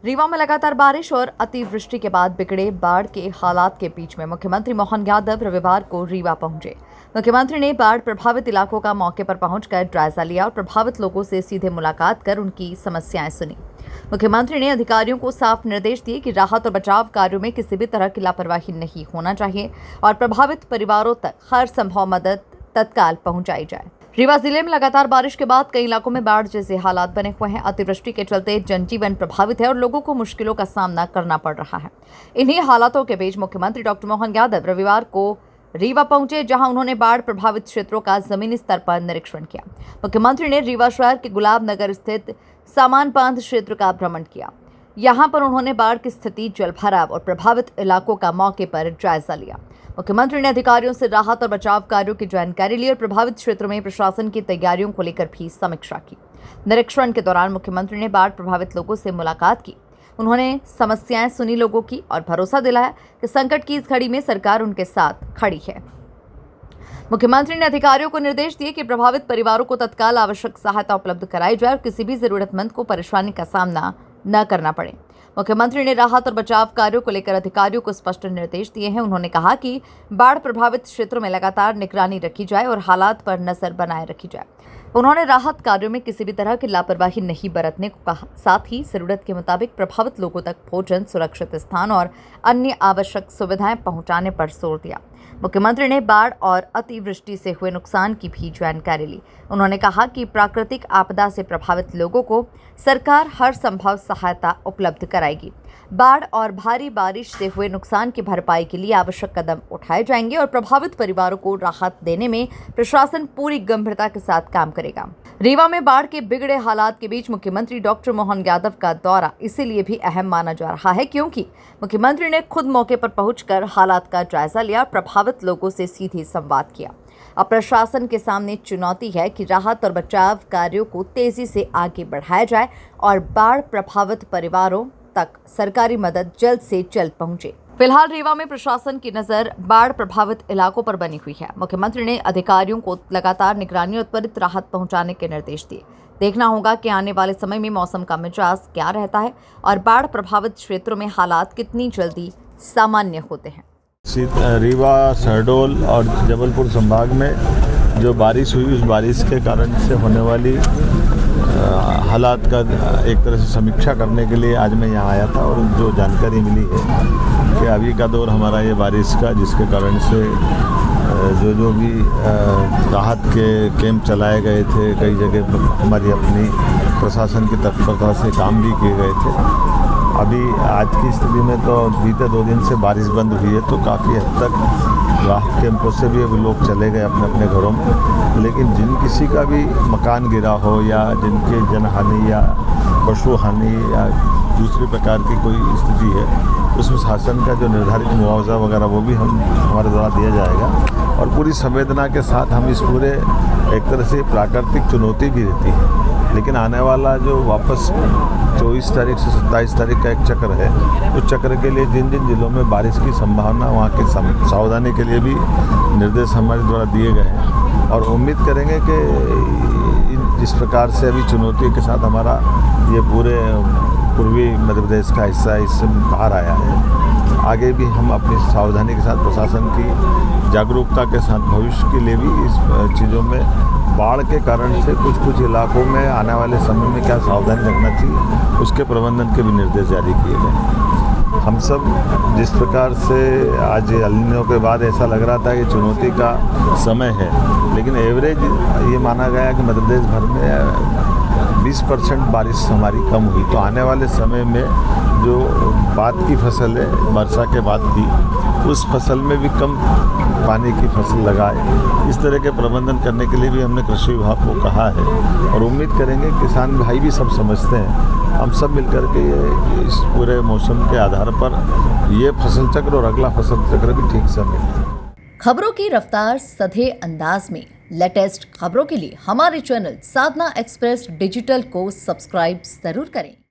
रीवा में लगातार बारिश और अतिवृष्टि के बाद बिगड़े बाढ़ के हालात के बीच में मुख्यमंत्री मोहन यादव रविवार को रीवा पहुंचे। मुख्यमंत्री ने बाढ़ प्रभावित इलाकों का मौके पर पहुंचकर जायजा लिया और प्रभावित लोगों से सीधे मुलाकात कर उनकी समस्याएं सुनी। मुख्यमंत्री ने अधिकारियों को साफ निर्देश दिए कि राहत और बचाव कार्यों में किसी भी तरह की लापरवाही नहीं होना चाहिए और प्रभावित परिवारों तक हर संभव मदद तत्काल पहुंचाई जाए। रीवा जिले में लगातार बारिश के बाद कई इलाकों में बाढ़ जैसे हालात बने हुए हैं। अतिवृष्टि के चलते जनजीवन प्रभावित है और लोगों को मुश्किलों का सामना करना पड़ रहा है। इन्हीं हालातों के बीच मुख्यमंत्री डॉक्टर मोहन यादव रविवार को रीवा पहुंचे, जहां उन्होंने बाढ़ प्रभावित क्षेत्रों का जमीनी स्तर पर निरीक्षण किया। मुख्यमंत्री ने रीवा शहर के गुलाब नगर स्थित सामान बांध क्षेत्र का भ्रमण किया। यहां पर उन्होंने बाढ़ की स्थिति, जल भराव और प्रभावित इलाकों का मौके पर जायजा लिया। मुख्यमंत्री ने अधिकारियों से राहत और बचाव कार्यों की जानकारी ली और प्रभावित क्षेत्रों में प्रशासन की तैयारियों को लेकर भी समीक्षा की। निरीक्षण के दौरान मुख्यमंत्री ने बाढ़ प्रभावित लोगों से मुलाकात की। उन्होंने समस्याएं सुनी लोगों की और भरोसा दिलाया कि संकट की इस घड़ी में सरकार उनके साथ खड़ी है। मुख्यमंत्री ने अधिकारियों को निर्देश दिए कि प्रभावित परिवारों को तत्काल आवश्यक सहायता उपलब्ध कराई जाए और किसी भी जरूरतमंद को परेशानी का सामना न करना पड़े। मुख्यमंत्री ने राहत और बचाव कार्यों को लेकर अधिकारियों को स्पष्ट निर्देश दिए हैं। उन्होंने कहा कि बाढ़ प्रभावित क्षेत्रों में लगातार निगरानी रखी जाए और हालात पर नजर बनाए रखी जाए। उन्होंने राहत कार्यों में किसी भी तरह की लापरवाही नहीं बरतने को कहा। साथ ही जरूरत के मुताबिक प्रभावित लोगों तक भोजन, सुरक्षित स्थान और अन्य आवश्यक सुविधाएं पहुंचाने पर जोर दिया। मुख्यमंत्री ने बाढ़ और अतिवृष्टि से हुए नुकसान की भी जानकारी ली। उन्होंने कहा कि प्राकृतिक आपदा से प्रभावित लोगों को सरकार हर संभव सहायता उपलब्ध कराएगी। बाढ़ और भारी बारिश से हुए नुकसान की भरपाई के लिए आवश्यक कदम उठाए जाएंगे और प्रभावित परिवारों को राहत देने में प्रशासन पूरी गंभीरता के साथ काम करेगा। रीवा में बाढ़ के बिगड़े हालात के बीच मुख्यमंत्री डॉक्टर मोहन यादव का दौरा इसीलिए भी अहम माना जा रहा है क्योंकि मुख्यमंत्री ने खुद मौके पर पहुंचकर हालात का जायजा लिया और प्रभावित लोगों से सीधे संवाद किया। अब प्रशासन के सामने चुनौती है कि राहत और बचाव कार्यों को तेजी से आगे बढ़ाया जाए और बाढ़ प्रभावित परिवारों तक सरकारी मदद जल्द से जल्द पहुंचे। फिलहाल रीवा में प्रशासन की नजर बाढ़ प्रभावित इलाकों पर बनी हुई है। मुख्यमंत्री ने अधिकारियों को लगातार निगरानी और त्वरित राहत पहुंचाने के निर्देश दिए। देखना होगा कि आने वाले समय में मौसम का मिजाज क्या रहता है और बाढ़ प्रभावित क्षेत्रों में हालात कितनी जल्दी सामान्य होते हैं। रीवा, शहडोल और जबलपुर संभाग में जो बारिश हुई, उस बारिश के कारण से होने वाली हालात का एक तरह से समीक्षा करने के लिए आज मैं यहाँ आया था और जो जानकारी मिली है कि अभी का दौर हमारा ये बारिश का, जिसके कारण से जो भी राहत के कैंप चलाए गए थे, कई जगह हमारी अपनी प्रशासन की तत्परता से काम भी किए गए थे। अभी आज की स्थिति में तो बीते 2 दिन से बारिश बंद हुई है, तो काफ़ी हद तक राहत कैंपों से भी अभी लोग चले गए अपने अपने घरों में। लेकिन जिन किसी का भी मकान गिरा हो या जिनके जनहानि या पशु हानि या दूसरे प्रकार की कोई स्थिति है, उसमें शासन का जो निर्धारित मुआवजा वगैरह वो भी हमारे द्वारा दिया जाएगा और पूरी संवेदना के साथ हम इस पूरे एक तरह से प्राकृतिक चुनौती भी रहती है। लेकिन आने वाला जो वापस 24 तारीख से 27 तारीख का एक चक्र है, उस चक्र के लिए जिन जिन जिलों में बारिश की संभावना, वहाँ की सावधानी के लिए भी निर्देश हमारे द्वारा दिए गए हैं और उम्मीद करेंगे कि जिस प्रकार से अभी चुनौती के साथ हमारा ये पूरे पूर्वी मध्य प्रदेश का हिस्सा इससे बाहर आया है, आगे भी हम अपनी सावधानी के साथ प्रशासन की जागरूकता के साथ भविष्य के लिए भी इस चीज़ों में बाढ़ के कारण से कुछ इलाकों में आने वाले समय में क्या सावधानी रखना चाहिए, उसके प्रबंधन के भी निर्देश जारी किए गए। हम सब जिस प्रकार से आज एल नीनो के बाद ऐसा लग रहा था कि चुनौती का समय है, लेकिन एवरेज ये माना गया कि मध्य प्रदेश भर में 20% बारिश हमारी कम हुई, तो आने वाले समय में जो बाद की फसल है, वर्षा के बाद की, उस फसल में भी कम पानी की फसल लगाए। इस तरह के प्रबंधन करने के लिए भी हमने कृषि विभाग को कहा है और उम्मीद करेंगे किसान भाई भी सब समझते हैं। हम सब मिलकर के इस पूरे मौसम के आधार पर ये फसल चक्र और अगला फसल चक्र भी ठीक से मिले। खबरों की रफ्तार सधे अंदाज में लेटेस्ट खबरों के लिए हमारे चैनल साधना एक्सप्रेस डिजिटल को सब्सक्राइब जरूर करें।